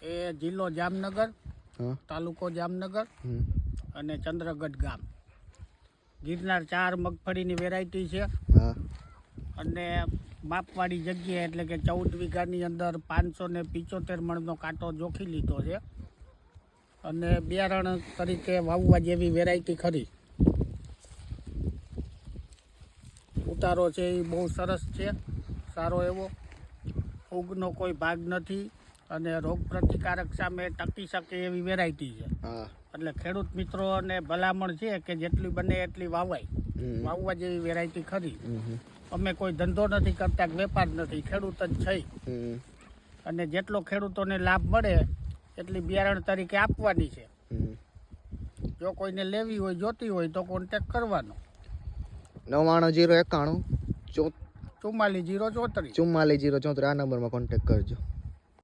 એ જિલ્લો જામનગર, હા તાલુકો જામનગર અને ચંદ્રગઢ ગામ. ગિરનાર 4 મગફળીની વેરાયટી છે હા અને માપવાળી જગ્યા એટલે કે 14 વીઘાની અંદર 575 મણનો કાંટો જોખી લીધો છે અને બિયારણ તરીકે વાવવા જેવી વેરાયટી ખરી. ઉતારો છે એ બહુ સરસ છે, સારો એવો. ફૂગનો કોઈ ભાગ નથી અને રોગ પ્રતિકારક સામે ટકી શકે એવી વેરાયટી છે. હા એટલે ખેડૂત મિત્રોને ભલામણ છે કે જેટલી બને એટલી વાવાય. વાવવા જેવી વેરાયટી ખરી. અમે કોઈ ધંધો નથી કરતા, વેપાર નથી, ખેડૂત જ છે અને જેટલો ખેડૂતોને લાભ મળે એટલી બિયારણ તરીકે આપવાની છે. જો કોઈને લેવી હોય, જોતી હોય તો કોન્ટેક કરવાનો. 99 091 44 034. 44 034 આ નંબરમાં કોન્ટેક કરજો.